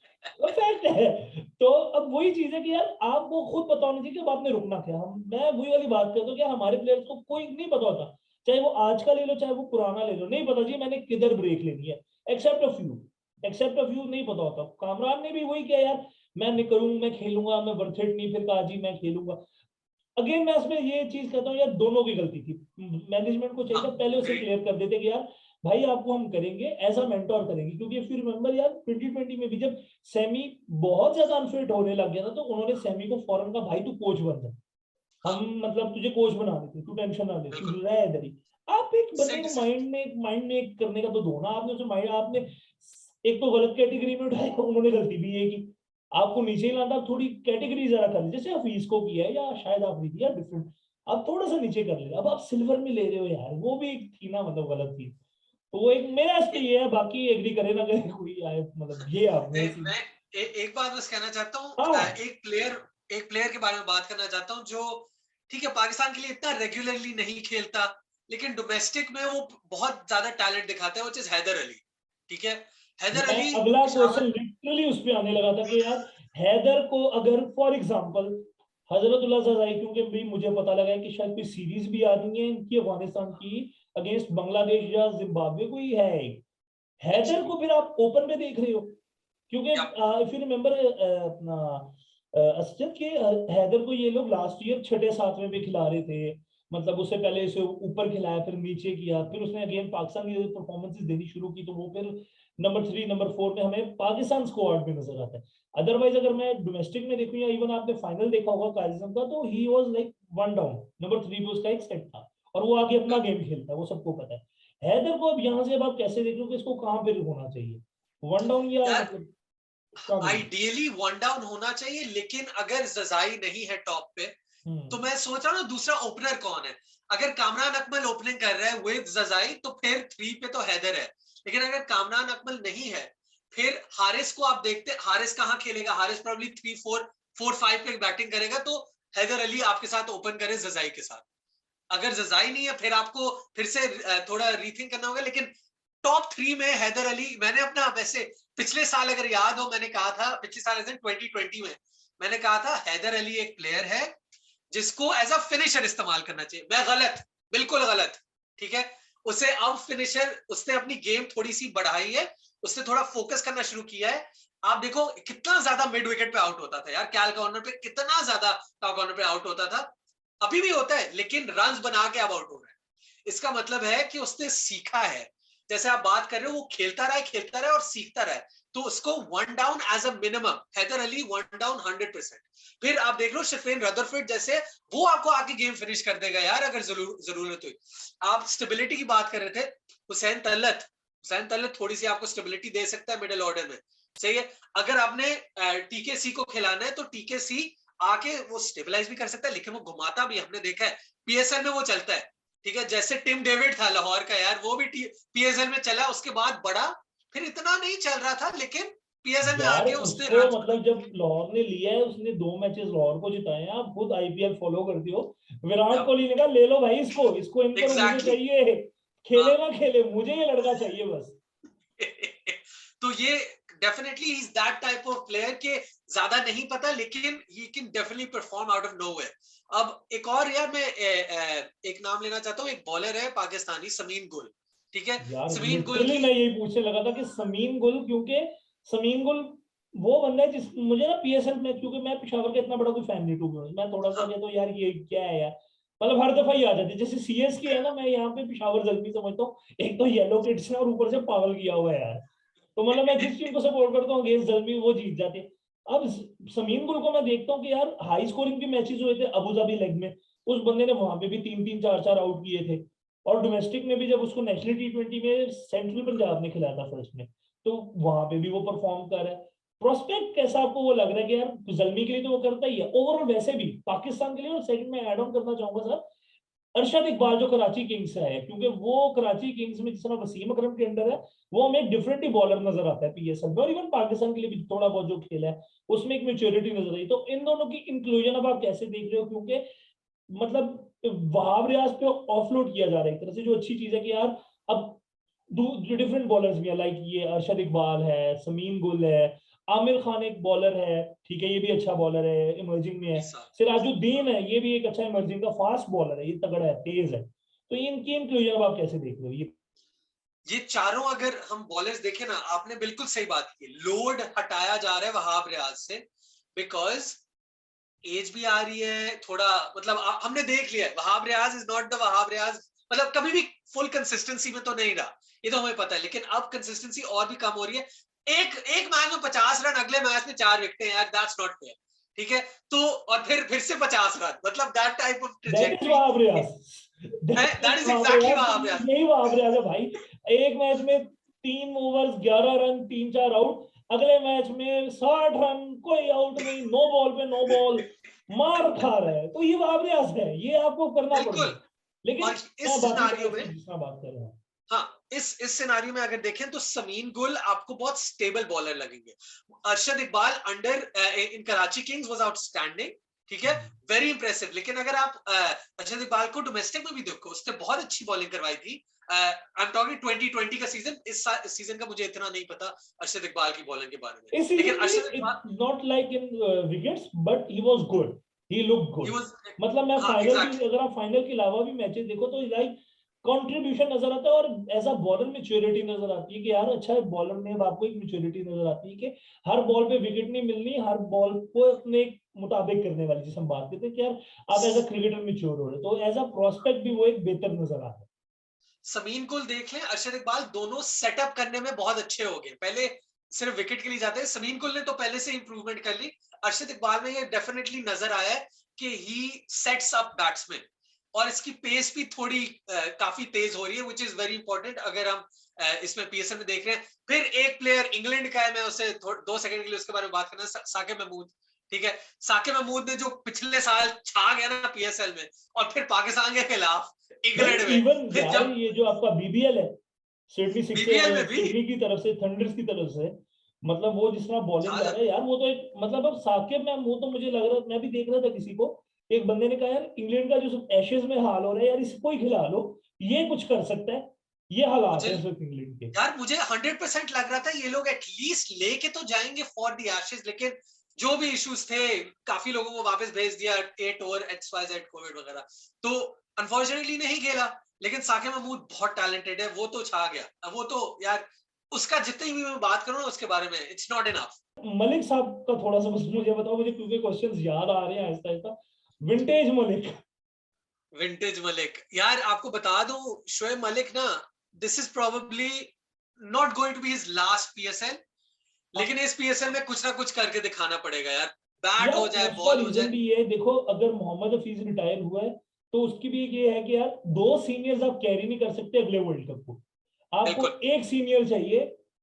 वो फैक्ट है। तो अब वही चीज है कि यार आपको खुद पता होना चाहिए कि अब आपने रुकना क्या। हम मैं वही वाली बात करता हूँ कि हमारे प्लेयर्स को कोई नहीं पता होता, चाहे वो आज का ले लो चाहे वो पुराना ले लो, नहीं पता जी मैंने किधर ब्रेक लेनी है, except a few, except a few नहीं पता होता। कामरान ने भी वही किया यार, मैं नहीं करूँ, मैं खेलूंगा, मैं वर्थ इट नहीं, फिर कहा जी मैं खेलूंगा। अगेन मैं इसमें ये चीज कहता हूँ यार, दोनों की गलती थी, मैनेजमेंट को चाहिए हाँ था पहले उसे ग्रेट। क्लियर कर देते कि यार भाई आपको हम करेंगे ऐसा मेंटोर करेंगे, क्योंकि इफ यू रिमेंबर यार 2020 में भी जब सेमी बहुत ज्यादा अनफिट होने लग गया था तो उन्होंने सेमी को फौरन कहा भाई तू कोच बन जा, हाँ हम मतलब तुझे कोच बना देते, तू टेंशन ना ले, तू बिल्कुल रह इधर ही। आप एक सही बंदे को डिसीजन। माइंड में एक करने का तो दो ना, आपने उसे माइंड, आपने एक तो गलत कैटेगरी में उठाया, उन्होंने गलती भी है की आपको नीचे ही लाना, थोड़ी कैटेगरी जरा कर ले, जैसे हफीज को किया है या शायद आफरीदी या डिफरेंट, आप थोड़ा सा नीचे कर ले, अब आप सिल्वर में ले रहे हो यार, वो भी एक थी ना, मतलब गलत थी। तो वो एक मेरा इस पे ये है, बाकी एग्री करे ना करे कोई आए, मतलब ये आप मेरे सीन। मैं एक बात बस कहना चाहता हूँ, हाँ एक प्लेयर के बारे में बात करना चाहता हूँ जो ठीक है पाकिस्तान के लिए इतना रेगुलरली नहीं खेलता, लेकिन डोमेस्टिक में वो बहुत ज्यादा टैलेंट दिखाता है, वो चीज हैदर अली। ठीक है, हैदर मैं अली अगला क्वेश्चन पेशावर। लिटरली उस पे आने लगा था कि यार हैदर को अगर फॉर एग्जांपल हजरतुल्लाह सजाई, क्योंकि भी मुझे पता लगा है कि शायद कोई सीरीज भी आ रही है इनकी अफगानिस्तान की अगेंस्ट बांग्लादेश या जिम्बाब्वे, कोई है एक। हैदर एक्चुअली को फिर आप ओपन में देख रहे हो, क्योंकि या इफ यू रिमेंबर अपना असद के हैदर को ये लोग लास्ट ईयर छठे सातवें पे खिला रहे थे, मतलब उससे पहले इसे ऊपर खिलाया फिर नीचे किया, फिर उसने अगेन पाकिस्तान की परफॉर्मेंसेस देनी शुरू की तो वो फिर नंबर 3 नंबर 4 में हमें पाकिस्तान स्क्वाड में नजर आता है। अदरवाइज अगर मैं डोमेस्टिक में देखूं या इवन आपने फाइनल देखा होगा काजिम का, तो he was like one down, number 3 पे उसका एक सेट था, और वो आगे अपना गेम खेलता है, वो सबको पता है। हैदर को अब यहाँ से अब आप कैसे देख लो कि इसको कहाँ पे होना चाहिए, वन डाउन या यार मतलब कहाँ पे? आइडियली वन डाउन होना चाहिए, लेकिन अगर जजाई नहीं है टॉप पे, तो हम्म। मैं सोच रहा हूँ दूसरा ओपनर कौन है। अगर कामरान अकमल ओपनिंग कर रहा है विद जजाई, तो फिर 3 पे तो हैदर है। लेकिन अगर कामरान अकमल नहीं है, फिर हारिस को आप देखते, हारिस कहाँ खेलेगा, हारिस प्रॉब्ली 3 4 4 5 पे बैटिंग करेगा, तो हैदर अली आपके साथ ओपन करे जजाई के साथ। अगर जजाई नहीं है, फिर आपको फिर से थोड़ा रीथिंक करना होगा, लेकिन टॉप 3 में हैदर अली। मैंने अपना वैसे पिछले साल अगर याद हो, मैंने कहा था पिछले साल 2020 में मैंने कहा था हैदर अली एक प्लेयर है जिसको एज अ फिनिशर इस्तेमाल करना चाहिए। मैं गलत, बिल्कुल गलत, ठीक है। उसे अब फिनिशर, उसने अपनी गेम थोड़ी सी बढ़ाई है, उसने थोड़ा फोकस करना शुरू किया है। आप देखो कितना ज्यादा मिड विकेट पे आउट होता था यार, कैल कॉर्नर पे कितना ज्यादा कॉर्नर पे आउट होता था, अभी भी होता है, लेकिन रन बना के अब आउट हो रहा है। इसका मतलब है कि उसने सीखा है। जैसे आप बात कर रहे हो, वो खेलता रहा और सीखता रहा, तो उसको one down as a minimum, Haider Ali one down 100%। फिर आप देख लो शिफेन रदरफोर्ड जैसे, वो आपको आके गेम फिनिश कर देगा यार, अगर जरूरत हुई। आप स्टेबिलिटी की बात कर रहे थे, हुसैन तलत थोड़ी सी आपको स्टेबिलिटी दे सकता है मिडिल ऑर्डर में, सही है। अगर आपने टीकेसी को खिलाना है, तो टीकेसी आके वो स्टेबलाइज भी कर सकता है, लेकिन वो घुमाता भी, हमने देखा है पीएसएल में वो चलता है, ठीक है। जैसे टिम डेविड था लाहौर का यार, वो भी पीएसएल में चला, उसके बाद बड़ा, फिर इतना नहीं चल रहा था, लेकिन पीएसएल में यार आके उसने उसको रन मतलब जब लाहौर ने लिया है, उसने 2 मैचेस लाहौर को जिताए हैं, आप खुद आईपीएल फॉलो करते हो, विराट बनाया। कोहली ने कहा ले लो भाई इसको, इसको इन पर मुझे एग्जैक्टली चाहिए, खेले ना खेले, मुझे ये लड़का चाहिए बस। तो ये definitely he is that type of player के ज्यादा नहीं पता, लेकिन he can definitely perform out of nowhere. अब एक और यार मैं एक नाम लेना चाहता हूँ, एक बॉलर है पाकिस्तानी समीन गुल, ठीक है। यार समीन गुल लिटरली की मैं यही पूछने लगा था कि समीन गुल, क्योंकि समीन गुल वो बंदा है जिस मुझे ना पीएसएल में, क्योंकि मैं पेशावर का इतना बड़ा कोई फैन नहीं हूँ, मैं थोड़ा सा हाँ कहता हूँ यार ये क्या है यार, मतलब हर दफा ही आ जाती है। जैसे सीएसके है ना, मैं यहाँ पे पेशावर जल्दी समझता हूँ, एक तो येलो किड्स ने और ऊपर से पागल किया हुआ है यार। तो मतलब मैं जिस टीम को सपोर्ट करता हूँ अगेंस्ट जल्मी वो जीत जाते हैं। अब समीन गुल को मैं देखता हूँ कि यार हाई स्कोरिंग भी मैचेस हुए थे अबू धाबी लेग में, उस बंदे ने वहां पे भी 3-3 4-4 आउट किए थे। और डोमेस्टिक में भी जब उसको नेशनल टी20 में सेंट्रल पंजाब ने खिलाया था फर्स्ट में, तो वहां पे भी वो परफॉर्म कर रहा है। प्रोस्पेक्ट कैसा आपको वो लग रहा है कि यार जल्मी के लिए तो वो करता ही है ओवरऑल, वैसे भी पाकिस्तान के लिए। और सेकंड में ऐड ऑन करना चाहूंगा सर, अरशद इकबाल जो कराची किंग्स से है, क्योंकि वो कराची किंग्स में जिस तरह वसीम अकरम के अंडर है, वो हमें एक डिफरेंट ही बॉलर नजर आता है पीएसएल में, और इवन पाकिस्तान के लिए भी थोड़ा बहुत जो खेला है उसमें एक मेच्योरिटी नजर आई। तो इन दोनों की इंक्लूजन अब आप कैसे देख रहे हो, क्योंकि मतलब वहाब रियाज पे ऑफलोड किया जा रहा है एक तरह से, जो अच्छी चीज है कि यार अब डिफरेंट बॉलर्स भी है, लाइक ये अरशद इकबाल है, समीम गुल है, आमिर खान एक बॉलर है, ठीक है ये भी अच्छा बॉलर है, इमर्जिंग में है। ऐसा सिराजुद्दीन है, ये भी एक अच्छा इमर्जिंग का फास्ट बॉलर है, ये तगड़ा है, तेज है। तो इनकी इंक्लूजन अब आप कैसे देख रहे हो ये? ये चारों अगर हम बॉलर्स देखें ना, आपने बिल्कुल सही बात की, लोड हटाया जा रहा है वहाब रियाज से, बिकॉज एज भी आ रही है थोड़ा, मतलब हमने देख लिया है Wahab Riaz is not the Wahab Riaz, मतलब कभी भी फुल कंसिस्टेंसी में तो नहीं रहा, ये तो हमें पता है, लेकिन अब कंसिस्टेंसी और भी कम हो रही है। एक एक मैच में 50 रन, अगले मैच में 4 विकेटें यार, दैट्स नॉट फेयर, ठीक है। तो और फिर से 50 रन, मतलब that type of that is trajectory, Wahab Riaz, that is that is Wahab exactly Riaz, Wahab Riaz. यही वहाब रियाज है भाई। एक मैच में 3 ओवर्स 11 रन 3-4 आउट, अगले मैच में 60 रन कोई आउट नहीं, नो बॉल पे नो बॉल, मार खा रहा है। तो ये वहाब रियाज है, ये आपको करना पड़ेगा। बिल्कुल। लेकिन और मैं इस बाकी सिनारियो प्लेयर्स में, की जिस तरह बात कर रहा हूँ, हाँ इस सिनारियो में अगर देखें तो समीन गुल आपको बहुत स्टेबल बॉलर लगेंगे। Arshad Iqbal under in Karachi Kings was outstanding, ठीक है, वेरी इंप्रेसिव। लेकिन अगर आप अरशद इकबाल को डोमेस्टिक में भी देखो, उसने बहुत अच्छी बॉलिंग करवाई थी। आई एम टॉकिंग 2020 का सीजन, इस सीजन का मुझे इतना नहीं पता अरशद इकबाल की बॉलिंग के बारे में, इस लेकिन सीजन की Arshad Iqbal not like in wickets, but he was good, he look he good. Was, मतलब मैं हाँ फाइनल की, एग्जैक्टली, अगर आप फाइनल के अलावा भी मैचेस देखो तो लाइक कंट्रीब्यूशन नजर आता है, और एज अ बॉलर मेच्योरिटी नजर आती है कि यार अच्छा बॉलर में अब आपको एक मेच्योरिटी नजर आती है कि हर बॉल पे विकेट नहीं मिलनी, हर बॉल को अपने मुताबिक करने वाली, जिसे हम बात करते हैं कि यार आप एज अ क्रिकेटर मेच्योर हो रहे हो, तो एज अ प्रोस्पेक्ट भी वो एक बेहतर नजर आता है। समीन कुल देख लें, अरशद इकबाल, दोनों सेटअप करने में बहुत अच्छे हो गए। पहले सिर्फ विकेट के लिए जाते हैं, समीन कुल ने तो पहले से इंप्रूवमेंट कर ली। अरशद इकबाल में ये डेफिनेटली नजर आया है कि ही सेट्स अप बैट्समैन, और इसकी पेस भी थोड़ी काफी तेज हो रही है, विच इज वेरी इंपॉर्टेंट। अगर हम इसमें पीएसएल में देख रहे हैं, फिर एक प्लेयर इंग्लैंड का है, मैं उसे 2 सेकंड के लिए उसके बारे में बात करना, साकिब महमूद, ठीक है। साकिब महमूद ने जो पिछले साल छा गया ना पीएसएल में, और फिर पाकिस्तान के खिलाफ नहीं इंग्लैंड में, इवन फिर यार जब ये जो आपका बीबीएल है, बीबीएल में भी सिडनी की तरफ से, थंडर्स की तरफ से, मतलब वो जिस तरह बॉलिंग छा कर रहा है जाते हैं। यार, वो तो एक मतलब अब साकिब में वो तो मुझे लग रहा, मैं भी देख रहा था किसी को, एक बंदे ने कहा यार इंग्लैंड का जो एशेज में हाल हो रहा है यार, इसको ही खिला लो, ये कुछ कर सकता है। ये हालात मुझे है इस वक्त इंग्लैंड के। यार मुझे 100% लग रहा था ये लोग एटलीस्ट लेके तो जाएंगे फॉर द एशेज, लेकिन जो भी इश्यूज थे, काफी लोगों को वापस भेज दिया, 8 ओवर XYZ कोविड वगैरह, तो अनफॉर्चुनेटली नहीं खेला। लेकिन साकिब महमूद बहुत टैलेंटेड है, वो तो छा गया, वो तो यार उसका जितनी भी मैं बात करूं ना उसके बारे में, इट्स नॉट इनफ। मलिक साहब का थोड़ा सा बस मुझे बताओ, मुझे क्योंकि क्वेश्चंस याद आ रहे हैं आहिस्ता आहिस्ता। विंटेज मलिक। विंटेज मलिक, यार आपको बता दूं, शोएब मलिक ना, this is probably not going to be his last PSL, लेकिन इस पीएसएल में कुछ ना कुछ करके दिखाना पड़ेगा यार, बैट यार हो जाए, उसका बॉल हो रीजन जाए। भी ये है, देखो अगर मोहम्मद हफीज रिटायर हुआ है, तो उसकी भी ये है कि यार दो सीनियर्स आप कैरी नहीं कर सकते अगले वर्ल्ड कप को, आपको बिल्कुल, एक सीनियर चाहिए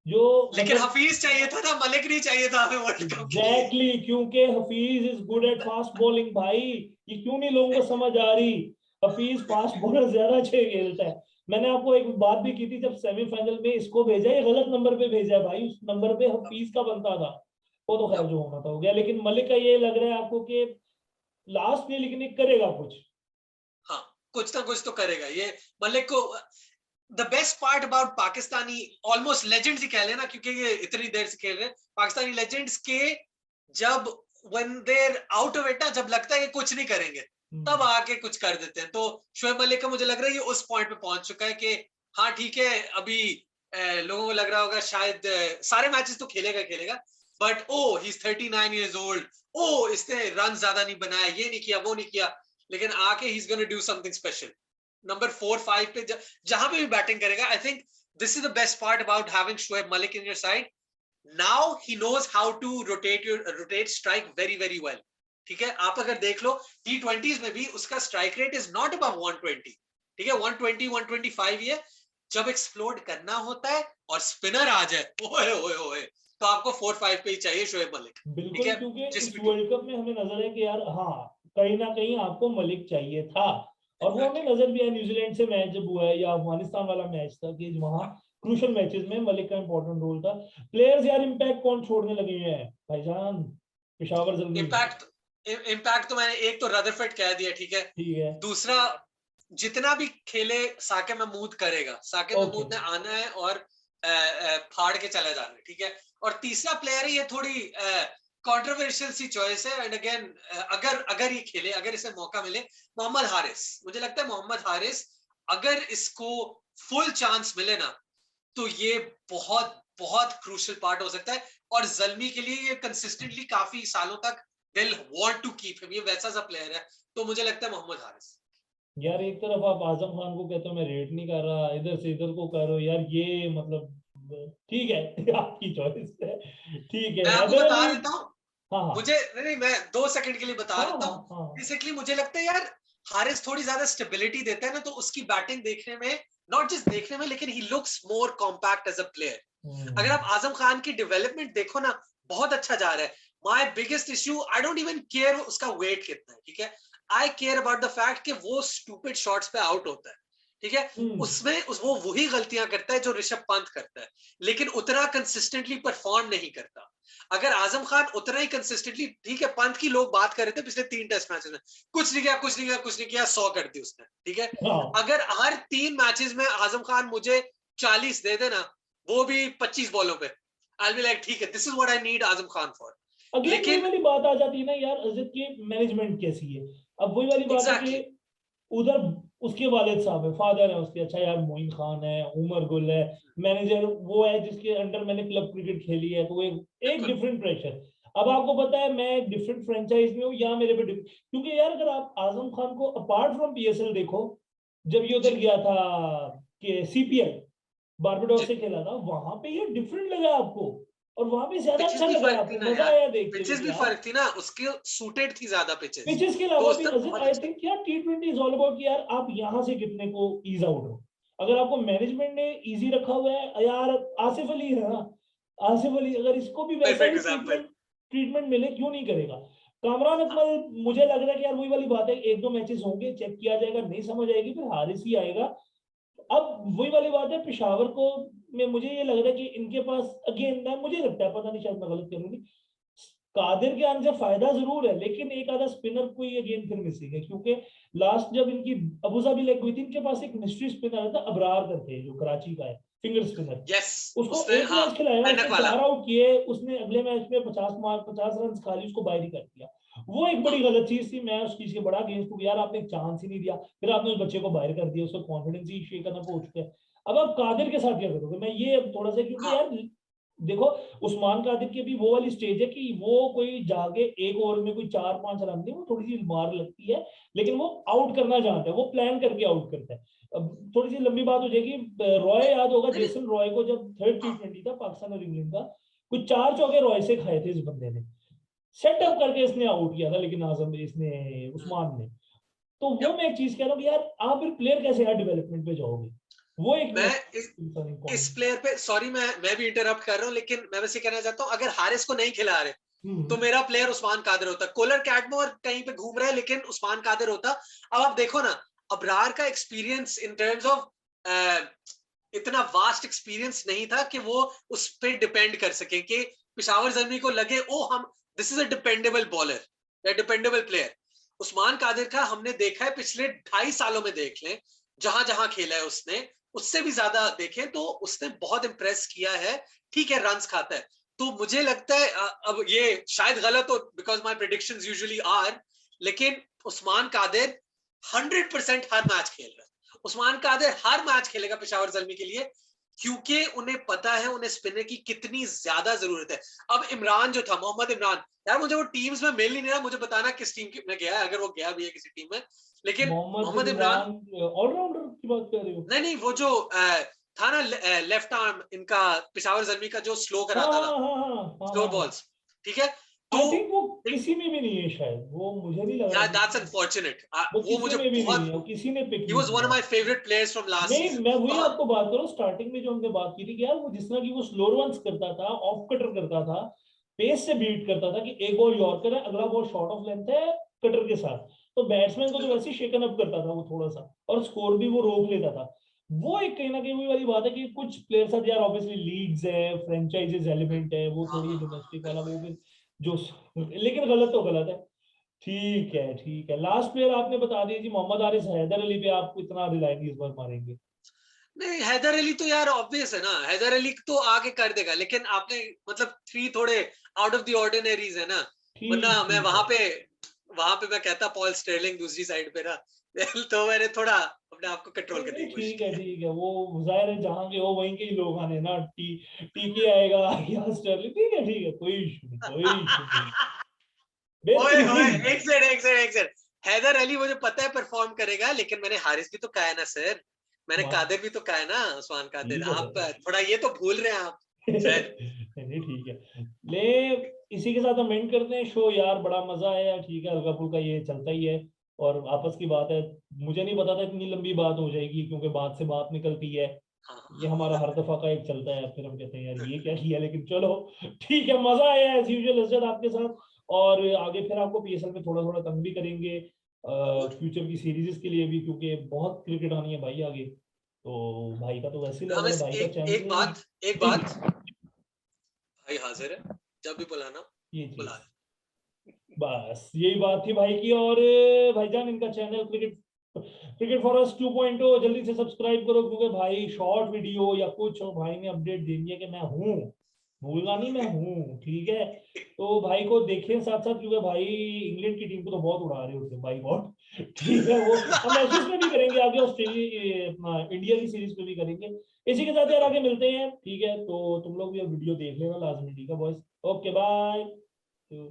जो लेकिन मतलब हफीज चाहिए था ना, मलिक नहीं चाहिए था हमें वर्ल्ड कप के लिए। एग्जैक्टली exactly, क्योंकि Hafeez is good at fast bowling भाई, ये क्यों नहीं लोगों को समझ आ रही। हफीज फास्ट बॉलर ज्यादा अच्छे खेलता है। मैंने आपको एक बात भी की थी, जब सेमीफाइनल में इसको भेजा, ये गलत नंबर पे भेजा है भाई, उस नंबर पे हफीज का बनता था। वो तो खैर जो होना था हो गया, लेकिन मलिक का ये लग रहा है आपको कि लास्ट में, लेकिन ये करेगा कुछ। हाँ, कुछ ना कुछ तो करेगा ये मलिक को। The best part about Pakistani almost legends ही कह लेना, क्योंकि ये इतनी देर से खेल रहे हैं पाकिस्तानी लेजेंड्स के, जब when they're out of it, जब लगता है कि कुछ नहीं करेंगे तब आके कुछ कर देते हैं। तो शोएब मलिक का मुझे लग रहा है ये उस पॉइंट पे पहुंच चुका है कि हाँ ठीक है, अभी लोगों को लग रहा होगा शायद सारे मैचेस तो खेलेगा खेलेगा, but oh he is 39 years old, ओ इसने रन ज्यादा नहीं बनाया, ये नहीं किया वो नहीं किया, लेकिन आके he is gonna do something special. Number 4-5 पे जहां पे भी बैटिंग करेगा, I think this is the best part about having Shoaib Malik in your side. Now he knows how to rotate strike very very well. ठीक है, आप अगर देख लो T20s में भी उसका strike rate is not above 120, ठीक है 120 125 ये जब एक्सप्लोड करना होता है और स्पिनर आ जाए ओए ओए ओए, तो आपको 4-5 पे ही चाहिए शोएब मलिक। बिल्कुल, क्योंकि इस वर्ल्ड कप में हमें नजर है कि यार हाँ कहीं ना कहीं आपको मलिक चाहिए था, और वो हमें नजर भी है न्यूजीलैंड से मैच जब हुआ है या अफगानिस्तान वाला मैच था कि वहां क्रूशल मैचेस में मलिक का इंपॉर्टेंट रोल था। प्लेयर्स यार इम्पैक्ट कौन छोड़ने लगे हैं भाईजान, पेशावर जल्दी। इम्पैक्ट तो मैंने एक तो रदरफोर्ड कह दिया, ठीक है, ठीक है, दूसरा जितना भी खेले साके महमूद करेगा, साके महमूद ने आना है और फाड़ के चला जाना है, ठीक है। और तीसरा प्लेयर है, ये थोड़ी कंट्रोवर्शियल सी चॉइस है, एंड अगेन अगर ये खेले, अगर इसे मौका मिले, मोहम्मद हारिस। मुझे लगता है मोहम्मद हारिस अगर इसको फुल चांस मिले ना, तो ये बहुत बहुत क्रूशियल पार्ट हो सकता है, और जल्मी के लिए ये कंसिस्टेंटली काफी सालों तक दिल वांट टू कीप हिम, ये वैसा सा प्लेयर है। तो मुझे लगता है मोहम्मद हारिस। यार एक तरफ आप आजम खान को कहते हो मैं रेट नहीं कर रहा, इधर से इधर को कर रहे हो यार, ये मतलब ठीक है आपकी चॉइस है, ठीक है। मैं आपको बता देता हूँ, हाँ हाँ मुझे नहीं, मैं 2 सेकंड के लिए बता हाँ देता हूँ। हाँ बेसिकली मुझे लगता है यार हारिस थोड़ी ज्यादा स्टेबिलिटी देता है ना, तो उसकी बैटिंग देखने में, नॉट जस्ट देखने में, लेकिन he looks more compact as a player. अगर आप आजम खान की डेवलपमेंट देखो ना, बहुत अच्छा जा रहा है। My biggest issue, I don't even care उसका वेट कितना है, ठीक है, आई केयर अबाउट द फैक्ट कि वो स्टूपिड शॉट्स पे आउट होता है, ठीक है, उसमें वो वही गलतियां करता है जो ऋषभ पंत करता है, लेकिन उतना कंसिस्टेंटली परफॉर्म नहीं करता। अगर आजम खान उतना ही कंसिस्टेंटली, ठीक है, पंत की लोग बात कर रहे थे पिछले 3 टेस्ट मैचेस में, कुछ नहीं किया कुछ नहीं किया कुछ नहीं किया, 100 कर दी उसने, ठीक है। अगर हर 3 मैचेस में आजम खान मुझे 40 दे देना, वो भी 25 बॉलों पे, आई विल लाइक ठीक है, this is what I need Azam Khan for. Again वही वाली बात आ जाती है ना यार, अजित की मैनेजमेंट कैसी है। अब वही वाली बात है कि उधर उसके वालिद साहब है, फादर है उसके, अच्छा यार मोइन खान है, उमर गुल है, मैनेजर वो है जिसके अंडर मैंने क्लब क्रिकेट खेली है, तो एक डिफरेंट प्रेशर। अब आपको पता है मैं डिफरेंट फ्रेंचाइज में हूँ, यहाँ मेरे पे क्योंकि यार अगर आप आजम खान को अपार्ट फ्रॉम पीएसएल देखो, जब ये उधर गया था कि सीपीएल बारबाडोस से खेला था, वहां पे ये डिफरेंट लगा आपको, और वहां पे ज्यादा अच्छा लगा आपको, मजा आया देखते हुए। पिचेस भी फर्क थी ना, उसके सूटेड थी ज्यादा पिचेस। पिचेस के अलावा भी आई थिंक यार T20 इज ऑल अबाउट यार आप यहाँ से कितने को ईज आउट हो। अगर आपको मैनेजमेंट ने इजी रखा हुआ है यार, आसिफ अली है ना, आसिफ अली अगर इसको भी वैसा ही ट्रीटमेंट मिले, क्यों नहीं करेगा। कामरान अकमल मुझे लग रहा है कि यार वही वाली बात है, 1-2 मैचेस होंगे, चेक किया जाएगा, नहीं समझ आएगी फिर हारिस ही आएगा। अब वही वाली बात है, पेशावर को में मुझे ये लग रहा है कि इनके पास अगेन ना, मुझे लगता है, पता नहीं शायद मैं गलत करूंगी, कादिर के आने से फायदा जरूर है, लेकिन एक आधा स्पिनर कोई अगेन फिर मिसिंग है, क्योंकि लास्ट जब इनकी अबूधाबी लेग हुई थी, इनके पास एक मिस्ट्री स्पिनर था अबरार करके, जो कराची का है, फिंगर स्पिनर। उसको एक मैच खिलाया, उसने 4 आउट किए, उसने अगले मैच में 50 रन खाली उसको बाहर ही कर दिया। वो एक बड़ी गलत चीज थी, मैं उस चीज के बड़ा अगेंस्ट हूँ, यार आपने एक चांस ही नहीं दिया, फिर आपने उस बच्चे को बाहर कर दिया, उसका कॉन्फिडेंस ही शेक करना हो चुका है। अब आप कादिर के साथ क्या करोगे, मैं ये थोड़ा सा, क्योंकि यार देखो उस्मान कादिर की भी वो वाली स्टेज है कि वो कोई जाके एक ओवर में कोई 4-5 रन नहीं, वो थोड़ी सी मार लगती है, लेकिन वो आउट करना जानता है, वो प्लान करके आउट करता है। अब थोड़ी सी लंबी बात हो जाएगी, रॉय याद होगा, जेसन रॉय को जब 3rd T20 था पाकिस्तान और इंग्लैंड का, कुछ 4 चौके रॉय से खाए थे इस बंदे ने, सेटअप करके इसने आउट किया था, लेकिन आजम इसने उस्मान ने। तो वो मैं एक चीज कह रहा हूँ कि यार आप फिर प्लेयर कैसे यार डेवलपमेंट पे जाओगे, वो एक मैं इस प्लेयर पे सॉरी, मैं भी इंटरप्ट कर रहा हूँ, लेकिन मैं बस ये कहना चाहता हूँ, अगर हारिस को नहीं खिला रहे तो मेरा प्लेयर उस्मान कादिर होता। कोलर कैटमोर कहीं पे घूम रहा है, लेकिन उस्मान कादिर होता। अब आप देखो ना, अबरार का एक्सपीरियंस इन टर्म्स ऑफ इतना वास्ट एक्सपीरियंस नहीं था कि वो उस पर डिपेंड कर सके, कि पेशावर ज़ल्मी को लगे ओ हम this is a dependable bowler या डिपेंडेबल प्लेयर। उस्मान कादिर का हमने देखा है पिछले 2.5 सालों में, देख लें जहां जहां खेला है उसने, उससे भी ज्यादा देखें तो उसने बहुत इंप्रेस किया है। ठीक है, रन्स खाता है, तो मुझे लगता है अब ये शायद गलत हो, because my predictions usually are, लेकिन उस्मान कादिर 100% हर मैच खेल रहा है। उस्मान कादिर हर मैच खेलेगा पेशावर ज़ल्मी के लिए, क्योंकि उन्हें पता है उन्हें स्पिनर की कितनी ज्यादा जरूरत है। अब इमरान जो था, मोहम्मद इमरान, यार मुझे वो टीम्स में मिल ही नहीं रहा, मुझे बताना किस टीम में गया है, अगर वो गया भी है किसी टीम में। लेकिन मोहम्मद मोहम्मद इमरान, इमरान ऑलराउंडर की बात कर रहे हो? नहीं नहीं, वो जो था ना लेफ्ट आर्म इनका, पेशावर ज़ल्मी का, जो स्लो हाँ कराता था, हाँ हाँ हाँ हाँ स्लो हाँ। बॉल्स, ठीक है। तो आई थिंक वो किसी में भी नहीं है शायद, वो मुझे नहीं लग रहा यार दैट्स किसी में। अनफॉर्चुनेट, वो वो किसी मुझे में भी नहीं बहुत, है, वो किसी ने पिक ही नहीं वाज वन ऑफ किया। My favourite players from last नहीं, सीजन। मैं वही तो हाँ, आपको बात करूं, स्टार्टिंग में जो हमने बात की थी कि यार वो जिस तरह की वो स्लो रन्स करता था, ऑफ कटर करता था, पेस से बीट करता था कि एक बॉल यॉर्कर है, अगला बॉल शॉर्ट ऑफ लेंथ है कटर के साथ, तो बैट्समैन को तो बिल्कुल। वैसे ही शेकन अप करता था वो थोड़ा सा, और स्कोर भी वो रोक लेता था। वो एक कहीं ना कहीं वही वाली बात है कि कुछ प्लेयर्स आते यार, ऑब्वियसली लीग्स है, फ्रेंचाइजीज एलिमेंट है, वो हाँ थोड़ी हाँ हाँ, डोमेस्टिक वाला बिल्कुल। वो भी जो, लेकिन गलत तो गलत है। ठीक है ठीक है, लास्ट प्लेयर आपने बता दिया जी, मोहम्मद हारिस। हैदर अली पे आप इतना रिलाई नहीं इस बार मारेंगे? नहीं, हैदर अली तो यार ऑब्वियस है ना, हैदर अली तो आगे कर देगा, लेकिन आपने मतलब थ्री थोड़े आउट ऑफ द ऑर्डिनरीज है ना, वरना ठीक मैं ठीक है। वहां पे मैं कहता पॉल स्टर्लिंग दूसरी साइड पे ना। तो मैंने थोड़ा अपने आप को कंट्रोल नहीं करने नहीं, की कोशिश ठीक है की है। ठीक है, वो जाहिर है जहाँ के हो वहीं के ही लोग आने ना, टीके आएगा या स्टर्लिंग, ठीक है, कोई इशू नहीं, कोई इशू नहीं। ओए ओए, बेहतरीन। एक सेकंड। हैदर अली मुझे पता है परफॉर्म करेगा, लेकिन मैंने हारिस भी तो कहा है ना सर, मैंने वाह, कादिर भी तो कहा है ना, उस्मान कादिर। ठीक है आप सर। थोड़ा ये तो भूल रहे हैं आप सर। नहीं ठीक है, ले, इसी के साथ हम एंड करते हैं शो यार, बड़ा मजा आया, ठीक है, हल्का फुल्का ये चलता ही है, और आपस की बात है। मुझे नहीं पता था इतनी लंबी बात हो जाएगी, क्योंकि बात से बात निकलती है, हाँ, ये हमारा हर दफा का एक चलता है, फिर हम कहते हैं यार ये क्या किया, लेकिन चलो ठीक है, मजा आया एज यूजुअल असद आपके साथ। और आगे फिर आपको पीएसएल में थोड़ा थोड़ा तंग भी करेंगे, जरूर। फ्यूचर की सीरीज के लिए भी, क्योंकि बहुत क्रिकेट आनी है भाई आगे, तो भाई का तो वैसे ही हमें लेवल है, भाई का एक एक चैंपियन। बात, एक जी बात, जी, भाई हाजिर है, जब भी बुलाना ये बुला चीज, ले। बस यही बात थी भाई की। और भाईजान इनका channel cricket cricket for us 2.0 जल्दी से सब्सक्राइब करो, क्योंकि भाई शॉर्ट वीडियो या कुछ हो, भाई ने अपडेट देनी है कि मैं हूँ, भूलना नहीं, मैं हूँ, ठीक है। तो भाई को देखें साथ साथ, क्योंकि भाई इंग्लैंड की टीम को तो बहुत उड़ा रहे होते हैं भाई, बहुत ठीक है। वो हम मैचेस में भी करेंगे आगे, ऑस्ट्रेलिया अपना इंडिया की सीरीज में भी करेंगे। इसी के साथ यार बिल्कुल। आगे मिलते हैं, ठीक है, तो तुम लोग भी वीडियो देख लेना लाजमी, ठीक है बॉयज, ओके बाय।